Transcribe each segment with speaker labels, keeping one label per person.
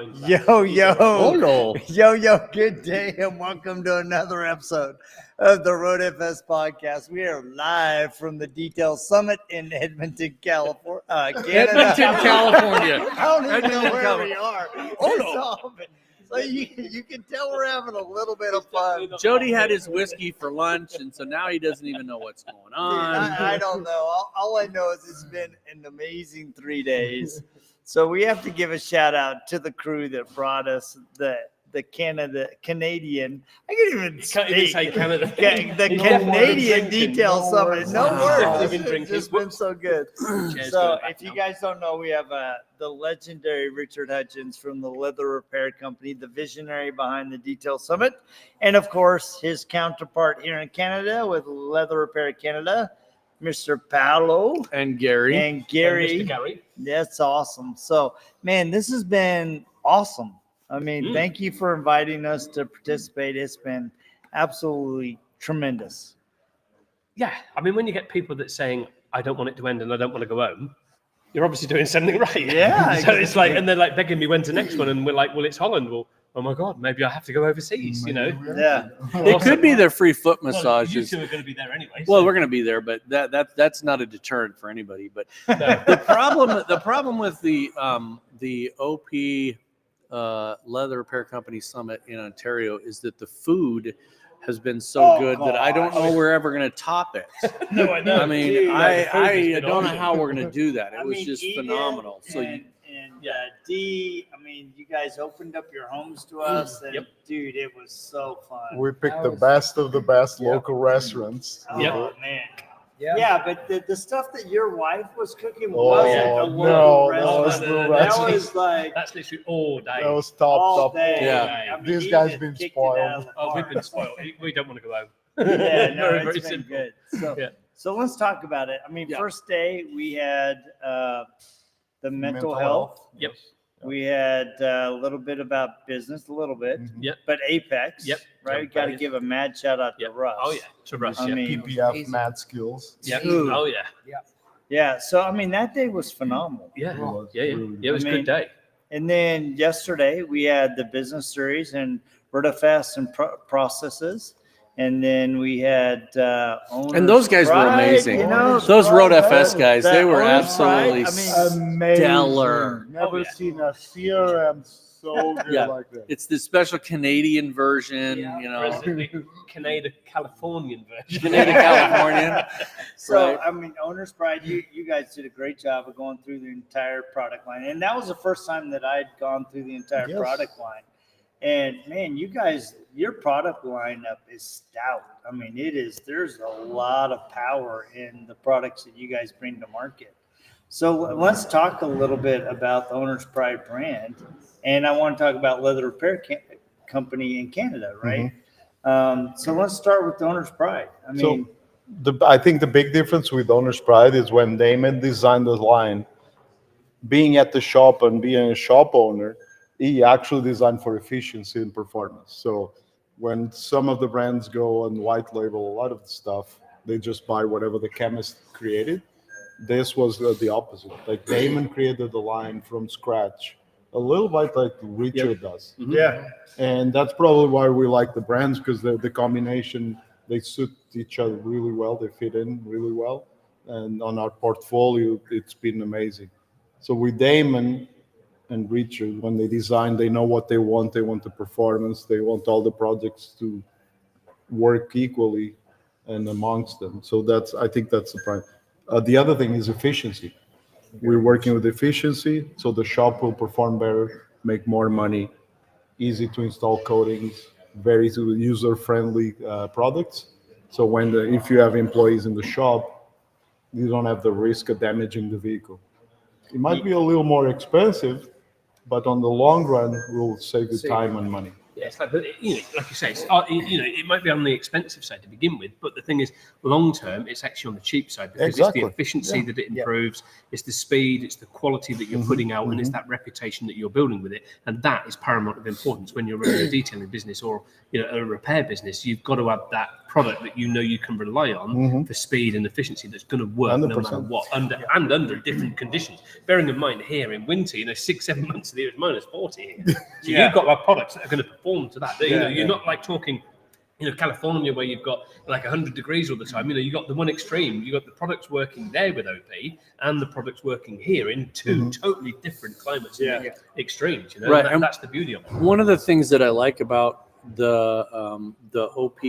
Speaker 1: lines.
Speaker 2: Yo,
Speaker 3: Hello.
Speaker 2: yo, good day and welcome to another episode of the RoadFS podcast. We are live from the Detail Summit in Edmonton, California. Canada.
Speaker 3: Edmonton, California.
Speaker 2: I don't even know
Speaker 3: Edmonton,
Speaker 2: where we
Speaker 3: California.
Speaker 2: are. So you can tell we're having a little bit of fun.
Speaker 3: Jody had his whiskey for lunch, and so now he doesn't even know what's going on.
Speaker 2: Dude, I don't know. All I know is it's been an amazing 3 days. So we have to give a shout out to the crew that brought us the Canadian. I can't even say
Speaker 1: Canada.
Speaker 2: The Canadian Detail Summit. No words. It's just been so good. So if you guys don't know, we have the legendary Richard Hutchins from the Leather Repair Company, the visionary behind the Detail Summit, and of course his counterpart here in Canada with Leather Repair Canada, Mr. Paolo
Speaker 3: And Gary.
Speaker 2: and Gary.
Speaker 1: Mr. Gary.
Speaker 2: That's awesome. So, man, this has been awesome. I mean, thank you for inviting us to participate. It's been absolutely tremendous.
Speaker 1: Yeah, I mean, when you get people that saying, I don't want it to end and I don't want to go home, you're obviously doing something right.
Speaker 2: Yeah,
Speaker 1: So it's like, and they're like begging me when to next one, and we're like, well, it's Holland. Well, oh my God, maybe I have to go overseas, you know?
Speaker 2: Yeah.
Speaker 3: It could be their free foot
Speaker 1: Well, you
Speaker 3: massages.
Speaker 1: two are going to be there anyway.
Speaker 3: Well,
Speaker 1: so-
Speaker 3: we're going to be there, but that's not a deterrent for anybody. But the problem with the OP Leather Repair Company Summit in Ontario is that the food has been so good that I don't know we're ever going to top it.
Speaker 1: No, I know.
Speaker 3: I mean,
Speaker 2: Dude,
Speaker 1: the food
Speaker 3: I
Speaker 1: has been
Speaker 3: don't know
Speaker 1: awesome.
Speaker 3: how we're going to do that. It
Speaker 2: I
Speaker 3: was
Speaker 2: mean,
Speaker 3: just
Speaker 2: Edith
Speaker 3: phenomenal. So
Speaker 2: and D, I mean, you guys opened up your homes to us, and dude, it was so fun.
Speaker 4: We picked the best of the best local restaurants.
Speaker 2: Oh
Speaker 1: Yep.
Speaker 2: man. Yeah, but the stuff that your wife was cooking
Speaker 4: Oh,
Speaker 2: wasn't a
Speaker 4: no,
Speaker 2: local
Speaker 4: that was
Speaker 2: restaurant.
Speaker 4: the
Speaker 2: That
Speaker 4: restaurant.
Speaker 2: was like
Speaker 1: That's literally all day.
Speaker 4: That was
Speaker 2: all
Speaker 4: top.
Speaker 2: day.
Speaker 3: Yeah.
Speaker 2: I mean,
Speaker 4: These
Speaker 2: he
Speaker 4: guys
Speaker 2: just
Speaker 4: been
Speaker 2: kicked it
Speaker 4: spoiled.
Speaker 2: out of the
Speaker 1: Oh, we've
Speaker 2: park.
Speaker 1: been spoiled. We don't want to go home.
Speaker 2: Yeah, no,
Speaker 1: Very,
Speaker 2: it's
Speaker 1: very
Speaker 2: been
Speaker 1: simple.
Speaker 2: good. So,
Speaker 1: Yeah.
Speaker 2: so let's talk about it. I mean,
Speaker 3: Yeah.
Speaker 2: first day we had the mental health.
Speaker 1: Yep.
Speaker 2: We had a little bit about business, a little bit,
Speaker 1: Yep.
Speaker 2: but Apex.
Speaker 1: Yep.
Speaker 2: Right. Got to give a mad shout out to
Speaker 1: Yep.
Speaker 2: Russ.
Speaker 1: Oh, yeah. To Russ,
Speaker 2: I
Speaker 1: yeah.
Speaker 2: mean,
Speaker 4: PPF mad skills.
Speaker 1: Yep.
Speaker 2: Dude.
Speaker 1: Oh, yeah.
Speaker 2: yeah. So I mean, that day was phenomenal.
Speaker 1: Yeah.
Speaker 4: was
Speaker 1: Yeah, yeah.
Speaker 4: really
Speaker 1: Yeah, it was
Speaker 2: I
Speaker 1: a
Speaker 2: mean,
Speaker 1: good day.
Speaker 2: And then yesterday we had the business series and RoadFS and processes. And then we had
Speaker 3: And those guys were
Speaker 2: Pride,
Speaker 3: amazing.
Speaker 2: You know,
Speaker 3: Those RoadFS guys, they were
Speaker 2: Owner's
Speaker 3: absolutely
Speaker 2: Pride, I mean,
Speaker 4: Amazing.
Speaker 3: stellar.
Speaker 4: Never
Speaker 1: Oh, yeah.
Speaker 4: seen a CRM so good
Speaker 3: Yeah.
Speaker 4: like that.
Speaker 3: It's the special Canadian version, you know.
Speaker 1: Canada Californian version.
Speaker 3: Canadian Californian.
Speaker 2: So,
Speaker 3: Right.
Speaker 2: I mean, Owner's Pride, you guys did a great job of going through the entire product line. And that was the first time that I'd gone through the entire
Speaker 4: Yes.
Speaker 2: product line. And man, you guys, your product lineup is stout. I mean, there's a lot of power in the products that you guys bring to market. So let's talk a little bit about the Owner's Pride brand. And I want to talk about Leather Repair Company in Canada, right? So let's start with the Owner's Pride. I mean,
Speaker 4: I think the big difference with Owner's Pride is when Damon designed the line, being at the shop and being a shop owner, he actually designed for efficiency and performance. So when some of the brands go and white label a lot of the stuff, they just buy whatever the chemist created. This was the opposite. Like Damon created the line from scratch, a little bit like Richard does.
Speaker 2: yeah.
Speaker 4: And that's probably why we like the brands, because the combination, they suit each other really well. They fit in really well. And on our portfolio, it's been amazing. So with Damon and Richard, when they design, they know what they want. They want the performance. They want all the projects to work equally and amongst them. So I think that's the prime. The other thing is efficiency. We're working with efficiency, so the shop will perform better, make more money, easy to install coatings, very user-friendly products. So if you have employees in the shop, you don't have the risk of damaging the vehicle. It might be a little more expensive, but on the long run, will save you time and money.
Speaker 1: Yeah, it's like, like you say, it might be on the expensive side to begin with, but the thing is, long term, it's actually on the cheap side because
Speaker 4: Exactly.
Speaker 1: it's the efficiency that it improves, it's the speed, it's the quality that you're putting out, and it's that reputation that you're building with it, and that is paramount of importance when you're running a detailing business or a repair business. You've got to have that product that you know you can rely on for speed and efficiency that's going to work
Speaker 4: 100%.
Speaker 1: no matter what, under different conditions. Bearing in mind here in winter, 6-7 months of the year it's minus 40 here. So you've got products that are going to perform to that. You're not like talking, California where you've got like 100 degrees all the time. You got the one extreme. You got the products working there with OP and the products working here in two totally different climates, extremes.
Speaker 3: Right,
Speaker 1: and that's the beauty of it.
Speaker 3: One of the things that I like about the OP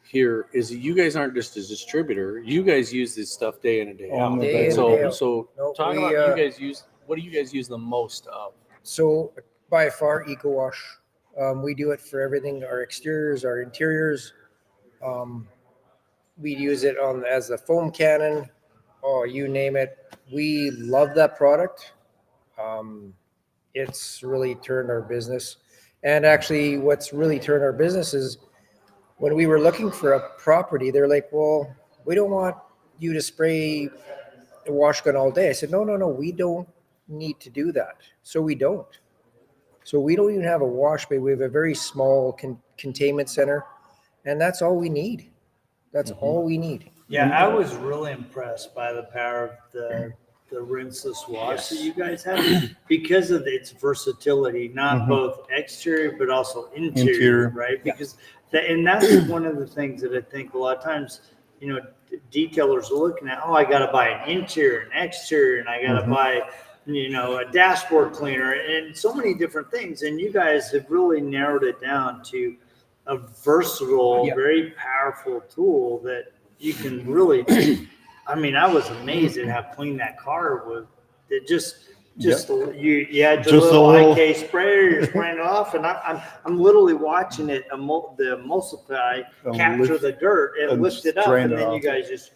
Speaker 3: here is that you guys aren't just a distributor. You guys use this stuff day in and day out.
Speaker 4: Day in and
Speaker 3: So
Speaker 4: day out.
Speaker 3: so
Speaker 5: No,
Speaker 3: talk
Speaker 5: we,
Speaker 3: about you guys use. What do you guys use the most of?
Speaker 5: So by far, Eco Wash. We do it for everything: our exteriors, our interiors. We use it as a foam cannon. Oh, you name it. We love that product. It's really turned our business. And actually, what's really turned our business is when we were looking for a property, they're like, "Well, we don't want you to spray a wash gun all day." I said, "No, we don't need to do that." So we don't. So we don't even have a wash bay. We have a very small containment center, and that's all we need. That's all we need.
Speaker 2: Yeah, I was really impressed by the power of the rinseless wash that you guys have because of its versatility, not both exterior but also interior. Right? Because and that's one of the things that I think a lot of times, detailers are looking at. Oh, I got to buy an interior, an exterior, and I got to buy a dashboard cleaner and so many different things. And you guys have really narrowed it down to a versatile, very powerful tool that you can really, I was amazed at how clean that car was. It just you had the little IK sprayer, you're spraying it off, and I'm literally watching it, the emulsify, capture the dirt and lift it up, and then you guys just,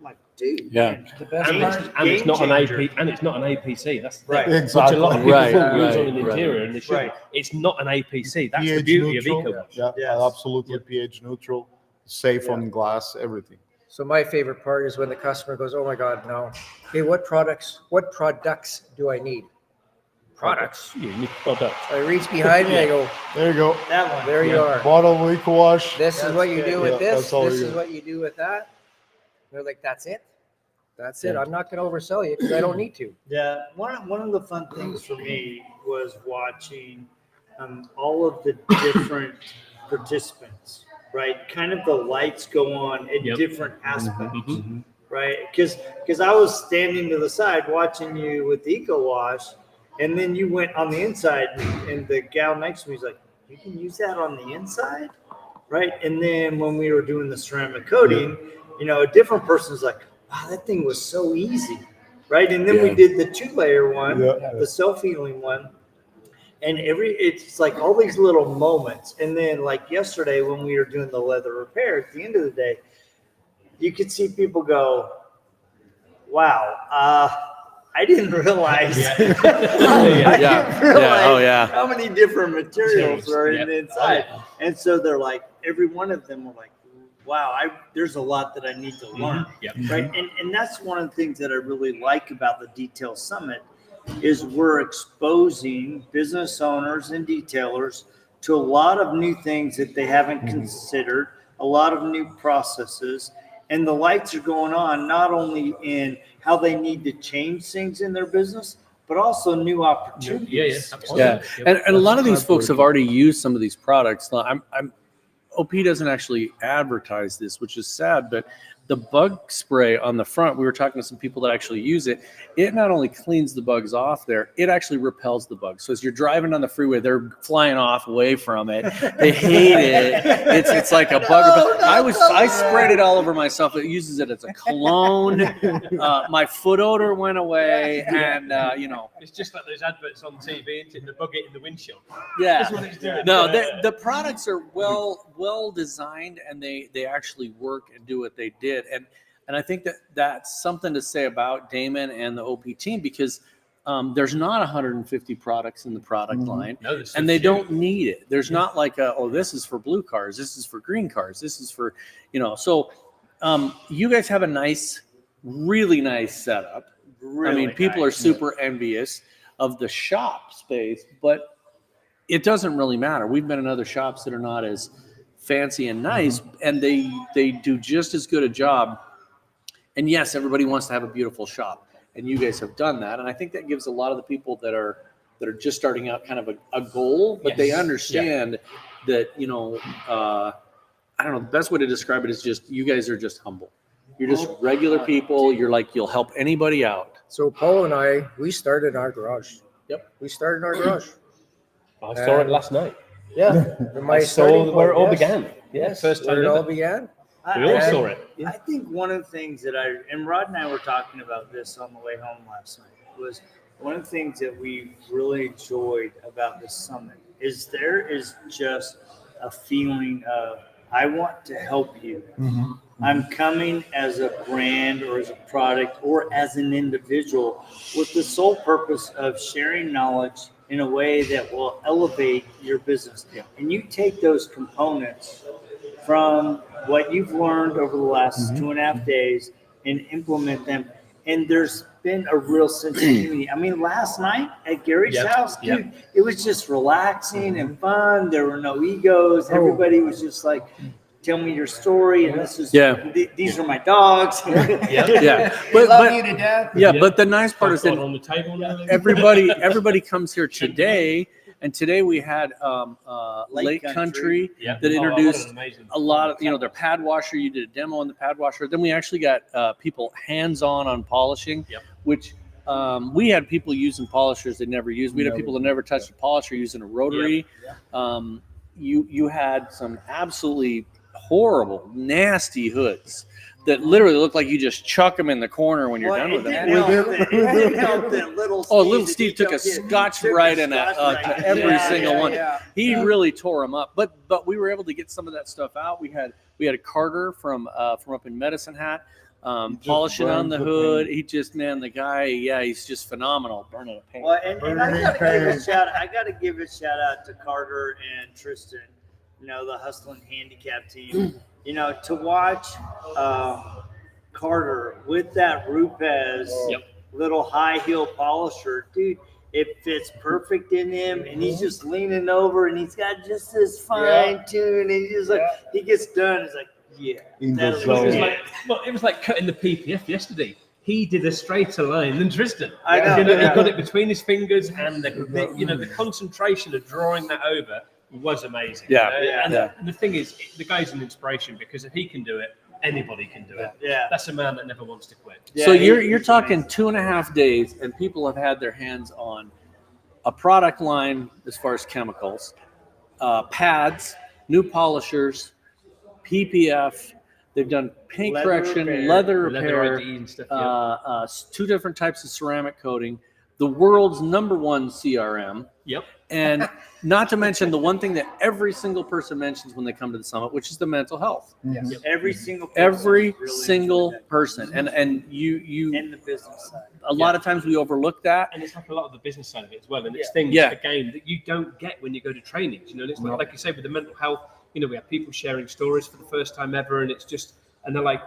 Speaker 2: like, dude, man,
Speaker 5: The best part.
Speaker 1: And it's not
Speaker 2: changer.
Speaker 1: an APC. That's the
Speaker 2: Right.
Speaker 1: thing. Which a lot of people
Speaker 3: Right,
Speaker 1: use
Speaker 3: right,
Speaker 1: on an interior,
Speaker 3: right.
Speaker 1: and they should.
Speaker 2: Right.
Speaker 1: It's not an APC. That's the
Speaker 4: pH
Speaker 1: beauty of
Speaker 4: neutral.
Speaker 1: EcoWash.
Speaker 4: Yeah,
Speaker 2: Yes.
Speaker 4: absolutely pH neutral, safe on glass, everything.
Speaker 5: So my favorite part is when the customer goes, "Oh my God, no. Hey, what products do I need?" Products.
Speaker 1: You need products.
Speaker 5: I reach behind me, I go,
Speaker 4: There you go.
Speaker 2: That one.
Speaker 5: "There you are.
Speaker 4: Bottle of Eco Wash.
Speaker 5: This is
Speaker 2: That's
Speaker 5: what you
Speaker 2: good.
Speaker 5: do with
Speaker 4: Yeah,
Speaker 5: this.
Speaker 4: that's all
Speaker 5: This
Speaker 4: you
Speaker 5: is
Speaker 4: do.
Speaker 5: what you do with that." They're like, "That's it. That's it. I'm not going to oversell you because I don't need to."
Speaker 2: Yeah, one of the fun things for me was watching all of the different participants, right? Kind of the lights go on at different aspects, right? Because I was standing to the side watching you with Eco Wash, and then you went on the inside, and the gal next to me was like, "You can use that on the inside?" Right? And then when we were doing the ceramic coating, a different person's like, "Wow, that thing was so easy." Right? And then we did the 2-layer one, the self-healing one. And it's like all these little moments. And then like yesterday when we were doing the leather repair, at the end of the day, you could see people go, "Wow, I didn't realize, I didn't realize how many different materials are in the inside." And so they're like, every one of them were like, "Wow, there's a lot that I need to learn." Right. And that's one of the things that I really like about the Detail Summit is we're exposing business owners and detailers to a lot of new things that they haven't considered, a lot of new processes, and the lights are going on not only in how they need to change things in their business, but also new opportunities.
Speaker 3: Yeah, and a lot of these folks have already used some of these products. OP doesn't actually advertise this, which is sad, but the bug spray on the front, we were talking to some people that actually use it. It not only cleans the bugs off there, it actually repels the bugs. So as you're driving on the freeway, they're flying off away from it. They hate it. It's like a bug. I sprayed it all over myself. It uses it as a cologne. My foot odor went away, and
Speaker 1: It's just like those adverts on TV, and the bug it in the windshield.
Speaker 3: yeah.
Speaker 1: That's what it's doing.
Speaker 3: No, the products are well designed, and they actually work and do what they did. And I think that's something to say about Damon and the OP team, because there's not 150 products in the product line, and they don't need it. There's not like this is for blue cars, this is for green cars, this is for, So you guys have a really nice setup. People are super envious of the shop space, but it doesn't really matter. We've been in other shops that are not as fancy and nice, and they do just as good a job. And yes, everybody wants to have a beautiful shop, and you guys have done that. And I think that gives a lot of the people that are just starting out kind of a goal, but they understand that, I don't know, the best way to describe it is just, you guys are just humble. You're just regular people. You're like, you'll help anybody out.
Speaker 5: So Paul and I, we started in our garage.
Speaker 3: Yep.
Speaker 5: We started in our garage.
Speaker 1: I saw it last night.
Speaker 5: Yeah.
Speaker 1: I saw where it all began. Yeah,
Speaker 5: Yes,
Speaker 1: first time
Speaker 5: where it all
Speaker 1: ever.
Speaker 5: began.
Speaker 1: We all
Speaker 5: And-
Speaker 1: saw it.
Speaker 2: I think one of the things that and Rod and I were talking about this on the way home last night, was one of the things that we really enjoyed about this summit is there is just a feeling of, I want to help you. I'm coming as a brand or as a product or as an individual with the sole purpose of sharing knowledge in a way that will elevate your business. And you take those components from what you've learned over the last 2.5 days and implement them. And there's been a real sense of community. I mean, last night at Gary's house, dude, it was just relaxing and fun. There were no egos. Everybody was just like, tell me your story. And this is, these are my dogs.
Speaker 3: Yeah.
Speaker 5: We love you to death.
Speaker 3: Yeah, but the nice part is that
Speaker 1: on the table now.
Speaker 3: everybody comes here today, and today we had Lake
Speaker 2: Country.
Speaker 3: Country
Speaker 1: Yeah.
Speaker 3: that introduced
Speaker 1: what an amazing
Speaker 3: a lot of their pad washer. You did a demo on the pad washer. Then we actually got people hands-on polishing, which we had people using polishers they never used. We had people that never touched a polisher using a rotary. You had some absolutely horrible, nasty hoods that literally look like you just chuck them in the corner when you're done with them. Little Steve took a Scotch-Brite and every single one. He really tore them up. But we were able to get some of that stuff out. We had a Carter from up in Medicine Hat polishing on the hood. He just, the guy, he's just phenomenal. Burning a paint.
Speaker 2: Well, and I gotta give a shout out to Carter and Tristan, the Hustling Handicap team. To watch Carter with that RoadFS little high heel polisher, dude, it fits perfect in him, and he's just leaning over, and he's got just this fine tune, and he's just like, he gets done, it's like,
Speaker 1: it was like cutting the PPF yesterday. He did a straighter line than Tristan.
Speaker 2: I know.
Speaker 1: He got it between his fingers, and the concentration of drawing that over was amazing. And the thing is, the guy's an inspiration, because if he can do it, anybody can do it. That's a man that never wants to quit.
Speaker 3: So you're talking 2.5 days, and people have had their hands on a product line as far as chemicals, pads, new polishers, PPF. They've done paint correction, leather repair,
Speaker 1: ID and stuff,
Speaker 3: 2 different types of ceramic coating, the world's #1 CRM. And not to mention the one thing that every single person mentions when they come to the summit, which is the mental health.
Speaker 2: Every single person. And you in the business side.
Speaker 3: A lot of times we overlook that.
Speaker 1: And it's like a lot of the business side of it as well. And it's things, again, that you don't get when you go to trainings. It's like you say with the mental health, we have people sharing stories for the first time ever, and it's just, and they're like,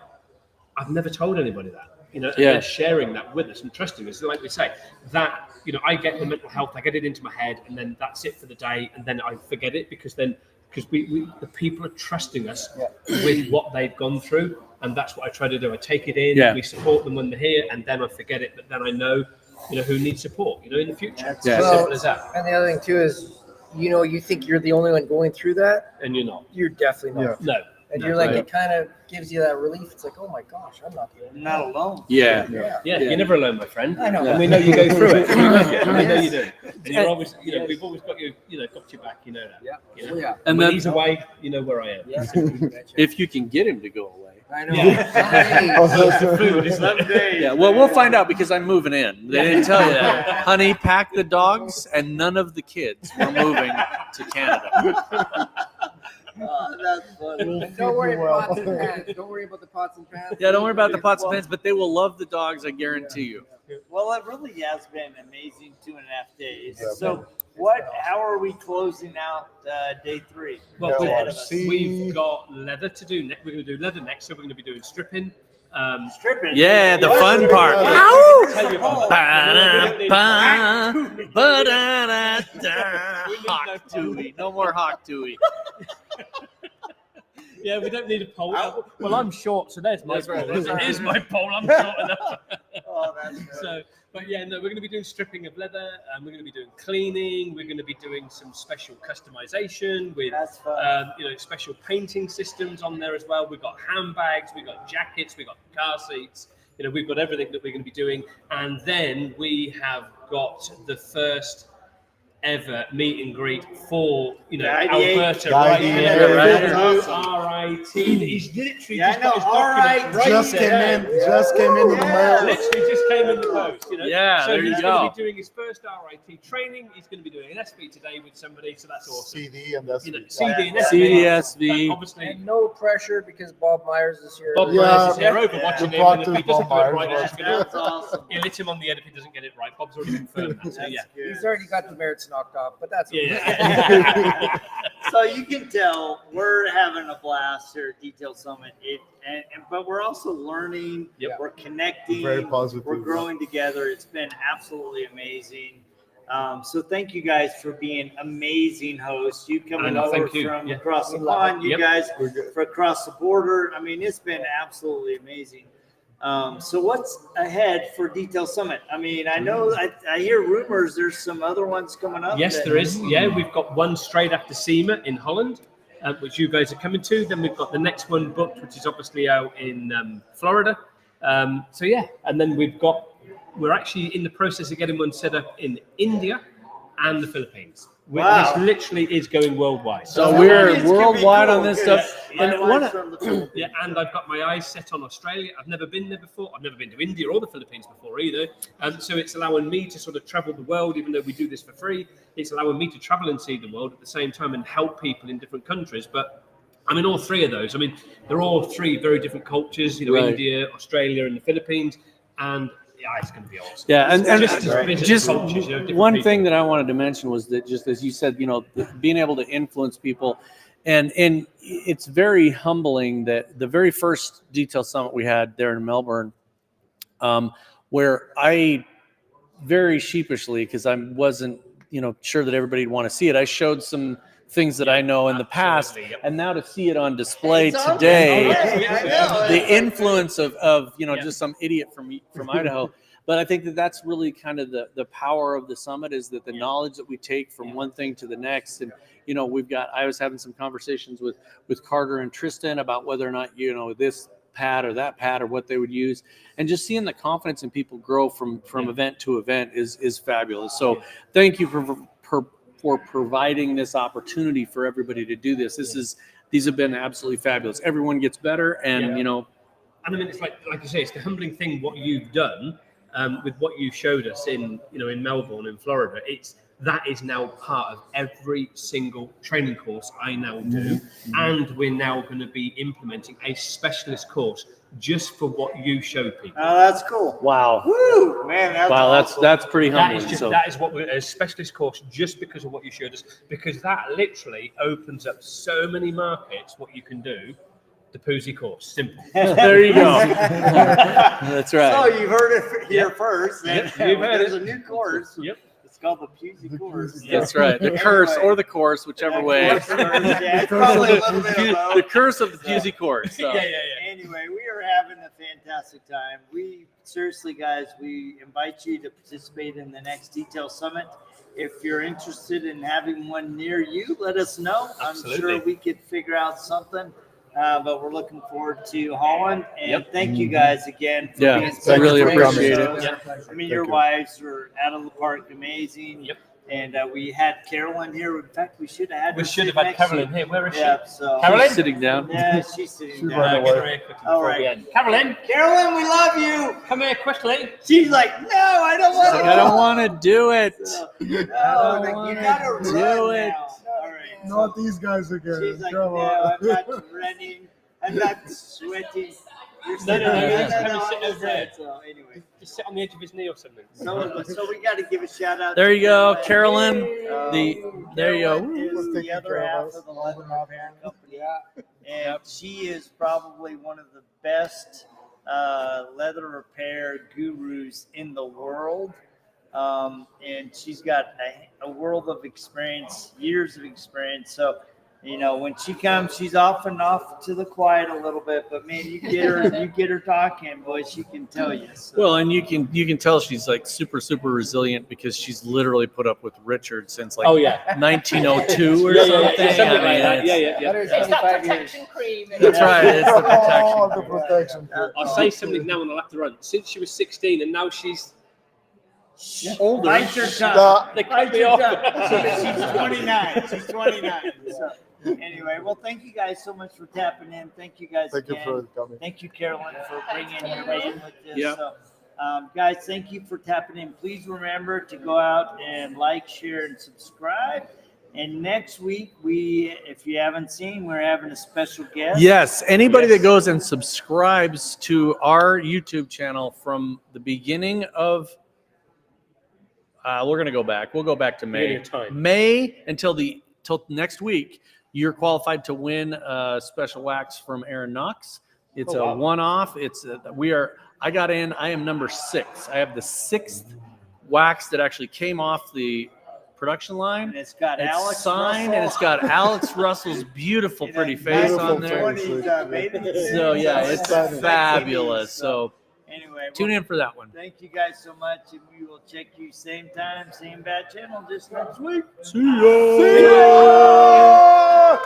Speaker 1: I've never told anybody that. And they're sharing that with us and trusting us. Like we say, that, I get the mental health, I get it into my head, and then that's it for the day, and then I forget it, because we the people are trusting us with what they've gone through, and that's what I try to do. I take it in, we support them when they're here, and then I forget it, but then I know, who needs support, in the future. It's as simple as that.
Speaker 5: And the other thing too is, you think you're the only one going through that,
Speaker 1: And you're not.
Speaker 5: you're definitely not.
Speaker 1: No.
Speaker 5: And you're like, it kind of gives you that relief. It's like, oh my gosh, I'm not the only one.
Speaker 2: Not alone.
Speaker 1: Yeah, you're never alone, my friend.
Speaker 5: I know.
Speaker 1: And we know you go through it. We know you do. And you're always, we've always got you, got your back. You know that.
Speaker 3: And
Speaker 1: when
Speaker 3: then
Speaker 1: he's away, you know where I am.
Speaker 3: if you can get him to go away.
Speaker 5: I know.
Speaker 1: It's the food, isn't it?
Speaker 3: Yeah, well, we'll find out, because I'm moving in. They didn't tell you that. Honey, pack the dogs and none of the kids. We're moving to Canada.
Speaker 2: That's funny.
Speaker 5: Don't worry about pots and pans. Don't worry about the pots and pans.
Speaker 3: Yeah, don't worry about the pots and pans, but they will love the dogs, I guarantee you.
Speaker 2: Well, it really has been an amazing 2.5 days. So, how are we closing out day 3?
Speaker 1: Well,
Speaker 2: Ahead of us?
Speaker 1: we've got leather to do next. We're going to do leather next, so we're going to be doing stripping.
Speaker 2: Stripping.
Speaker 3: Yeah, the fun part.
Speaker 1: Tell you about
Speaker 3: Hawk Tui. No more Hawk Tui.
Speaker 1: Yeah, we don't need a pole. Well, I'm short, so there's my
Speaker 3: That's right,
Speaker 1: pole.
Speaker 3: that's right.
Speaker 1: Here's my pole. I'm short enough.
Speaker 2: Oh, that's good.
Speaker 1: So, but yeah, no, we're going to be doing stripping of leather, and we're going to be doing cleaning. We're going to be doing some special customization with,
Speaker 2: That's fun.
Speaker 1: special painting systems on there as well. We've got handbags, we've got jackets, we've got car seats. We've got everything that we're going to be doing, and then we have got the first ever meet and greet for Alberta right here.
Speaker 2: That's
Speaker 1: RIT. He's literally
Speaker 2: Yeah,
Speaker 1: just got his
Speaker 2: I know,
Speaker 1: documents
Speaker 2: RIT.
Speaker 4: Just
Speaker 1: there.
Speaker 4: came in the mail.
Speaker 1: Literally just came in the post.
Speaker 3: Yeah,
Speaker 1: so
Speaker 3: there you
Speaker 1: he's
Speaker 3: go.
Speaker 1: going to be doing his first RIT training. He's going to be doing an SP today with somebody, so that's awesome.
Speaker 4: CD and that's
Speaker 1: CD and
Speaker 3: CDSV.
Speaker 1: obviously.
Speaker 5: And no pressure because Bob Myers is here.
Speaker 1: Bob
Speaker 4: Yeah,
Speaker 1: Myers is here
Speaker 2: yeah.
Speaker 1: overwatching
Speaker 4: The
Speaker 1: him, and if he
Speaker 4: proctor's
Speaker 1: doesn't do
Speaker 4: Bob
Speaker 1: it right,
Speaker 4: Myers.
Speaker 1: it's just gonna,
Speaker 2: That's awesome.
Speaker 1: he'll hit him on the head if he doesn't get it right. Bob's already confirmed that. So yeah.
Speaker 5: He's already got the merits knocked off, but that's okay.
Speaker 1: Yeah.
Speaker 2: So you can tell we're having a blast here at Detail Summit. But we're also learning.
Speaker 1: Yep.
Speaker 2: We're connecting.
Speaker 4: Very positive.
Speaker 2: We're growing together. It's been absolutely amazing. So thank you guys for being amazing hosts. You coming
Speaker 1: know,
Speaker 2: over
Speaker 1: thank you.
Speaker 2: from
Speaker 1: Yeah.
Speaker 2: across the
Speaker 5: We love
Speaker 2: pond.
Speaker 1: it.
Speaker 2: You
Speaker 1: Yep.
Speaker 2: guys
Speaker 4: We're good.
Speaker 2: for across the border. I mean, it's been absolutely amazing. So what's ahead for Detail Summit? I mean, I know I hear rumors there's some other ones coming up.
Speaker 1: Yes,
Speaker 2: that-
Speaker 1: there is. Yeah, we've got one straight after SEMA in Holland, which you guys are coming to. Then we've got the next one booked, which is obviously out in Florida. So yeah, and then we're actually in the process of getting one set up in India and the Philippines.
Speaker 2: Wow.
Speaker 1: This literally is going worldwide.
Speaker 3: So
Speaker 2: That
Speaker 3: we're
Speaker 2: is gonna be
Speaker 3: worldwide
Speaker 2: cool,
Speaker 3: on this
Speaker 2: because
Speaker 3: stuff.
Speaker 2: my
Speaker 3: And
Speaker 2: wife's from the
Speaker 1: Yeah, and I've got my eyes set on Australia. I've never been there before. I've never been to India or the Philippines before either. So it's allowing me to sort of travel the world, even though we do this for free. It's allowing me to travel and see the world at the same time and help people in different countries. But I mean, all three of those. I mean, they're all three very different cultures.
Speaker 3: Right.
Speaker 1: India, Australia, and the Philippines. And yeah, it's going to be awesome.
Speaker 3: Yeah, and
Speaker 1: Just to visit
Speaker 3: just
Speaker 1: cultures, different
Speaker 3: one
Speaker 1: people.
Speaker 3: thing that I wanted to mention was that, just as you said, being able to influence people, and it's very humbling that the very first Detail Summit we had there in Melbourne, where I very sheepishly, because I wasn't sure that everybody'd want to see it, I showed some things that I know in the past,
Speaker 1: Absolutely, yep.
Speaker 3: and now to see it on display
Speaker 2: It's on
Speaker 3: today,
Speaker 2: display, I know.
Speaker 3: the influence of
Speaker 1: Yeah.
Speaker 3: just some idiot from Idaho. But I think that that's really kind of the power of the summit, is that the knowledge that we take from one thing to the next. And I was having some conversations with Carter and Tristan about whether or not this pad or that pad or what they would use, and just seeing the confidence in people grow from event to event is fabulous. So thank you for providing this opportunity for everybody to do this. These have been absolutely fabulous. Everyone gets better, and
Speaker 1: And I mean, it's like you say, it's the humbling thing what you've done with what you showed us in Melbourne, in Florida. That is now part of every single training course I now do, and we're now going to be implementing a specialist course just for what you show people.
Speaker 2: Oh, that's cool.
Speaker 3: wow.
Speaker 2: Woo, man, that's awesome.
Speaker 3: That's pretty humbling.
Speaker 1: That is what we're a specialist course just because of what you showed us, because that literally opens up so many markets. What you can do. The Poozy course, simple.
Speaker 3: There you go. That's right.
Speaker 2: So you heard it here first.
Speaker 1: Yep,
Speaker 2: and
Speaker 1: you've heard
Speaker 2: there's
Speaker 1: it.
Speaker 2: a new course.
Speaker 1: Yep.
Speaker 2: It's called the Pusey course.
Speaker 3: That's right. The curse or the course, whichever way.
Speaker 2: Yeah, it's probably a little bit of
Speaker 3: The
Speaker 2: both.
Speaker 3: curse of the Pusey course. So.
Speaker 1: Yeah.
Speaker 2: Anyway, we are having a fantastic time. We seriously, guys, we invite you to participate in the next Detail Summit. If you're interested in having one near you, let us know.
Speaker 1: Absolutely.
Speaker 2: I'm sure we could figure out something. But we're looking forward to Holland. And thank you guys again for
Speaker 3: Yeah,
Speaker 2: being
Speaker 3: I
Speaker 2: so
Speaker 3: really
Speaker 2: gracious.
Speaker 3: appreciate it.
Speaker 2: I mean, your wives are out of the park, amazing.
Speaker 1: Yep.
Speaker 2: And we had Carolyn here. In fact, we should have had
Speaker 1: We
Speaker 2: her
Speaker 1: should
Speaker 2: sit
Speaker 1: have had
Speaker 2: next to
Speaker 1: Carolyn
Speaker 2: you.
Speaker 1: here. Where is she?
Speaker 2: Yeah, so
Speaker 1: Carolyn?
Speaker 3: Sitting down.
Speaker 2: Yeah, she's sitting
Speaker 4: She's
Speaker 2: down.
Speaker 4: running
Speaker 1: Get
Speaker 4: away.
Speaker 1: her here quickly
Speaker 2: All
Speaker 1: before
Speaker 2: right.
Speaker 1: we end. Carolyn,
Speaker 2: Carolyn, we love you.
Speaker 1: come here quickly.
Speaker 2: She's like, no, I don't want to.
Speaker 3: I don't want to do it.
Speaker 2: No,
Speaker 3: don't
Speaker 2: you
Speaker 3: wanna
Speaker 2: gotta
Speaker 3: do
Speaker 2: run
Speaker 3: it.
Speaker 2: now. All right.
Speaker 4: Not these guys again.
Speaker 2: She's like,
Speaker 4: Come
Speaker 2: no,
Speaker 4: on.
Speaker 2: I'm not running. I'm not sweating. You're
Speaker 1: No,
Speaker 2: sitting
Speaker 1: no,
Speaker 2: on
Speaker 1: no,
Speaker 2: the
Speaker 1: just
Speaker 2: other
Speaker 1: have him sit
Speaker 2: side.
Speaker 1: over here.
Speaker 2: So anyway,
Speaker 1: Just sit on the edge of his knee or something.
Speaker 2: so we got to give a shout out.
Speaker 3: There
Speaker 2: to
Speaker 3: you go, Carolyn. There you go.
Speaker 2: Carolyn is
Speaker 4: Taking
Speaker 2: the other
Speaker 4: care of
Speaker 2: half
Speaker 4: us.
Speaker 2: of the Leather Repair Company, and she is probably one of the best leather repair gurus in the world. And she's got a world of experience, years of experience. So You know, when she comes, she's off to the quiet a little bit, but man, you get her talking, boy, she can tell you. So.
Speaker 3: Well, and you can tell she's like super resilient because she's literally put up with Richard since like 1902 or something.
Speaker 1: something like that.
Speaker 5: Yeah. 125 years.
Speaker 6: Protection cream.
Speaker 3: That's right. It's the protection.
Speaker 4: Oh, the protection.
Speaker 1: I'll say something now and I'll have to run. Since she was 16 and now she's older,
Speaker 2: Bite your tongue.
Speaker 1: they cut
Speaker 2: Bite
Speaker 1: me
Speaker 2: your
Speaker 1: off.
Speaker 2: tongue. She's 29. She's 29. So, anyway, well, thank you guys so much for tapping in. Thank you guys
Speaker 4: Thank you
Speaker 2: again.
Speaker 4: for coming.
Speaker 2: Thank you, Carolyn, for bringing your name with this.
Speaker 3: Yeah.
Speaker 2: So, guys, thank you for tapping in. Please remember to go out and like, share, and subscribe. And next week, if you haven't seen, we're having a special guest.
Speaker 3: Yes, anybody that goes and subscribes to our YouTube channel from the beginning of, we're gonna go back. We'll go back to
Speaker 1: Beginning
Speaker 3: May.
Speaker 1: of time.
Speaker 3: May till next week. You're qualified to win a special wax from Aaron Knox. It's
Speaker 1: Oh, wow.
Speaker 3: a one-off. I got in. I am number 6. I have the 6th wax that actually came off the production line.
Speaker 2: And it's got
Speaker 3: It's
Speaker 2: Alex
Speaker 3: signed,
Speaker 2: Russell.
Speaker 3: and it's got Alex Russell's beautiful, pretty
Speaker 2: You know,
Speaker 3: face
Speaker 4: beautiful
Speaker 3: on there.
Speaker 4: face.
Speaker 2: 20s, baby.
Speaker 3: So yeah, it's
Speaker 4: Exciting.
Speaker 3: fabulous. So
Speaker 2: Anyway,
Speaker 3: tune in for that one.
Speaker 2: thank you guys so much, and we will check you same time, same bad channel just next week.
Speaker 4: See ya.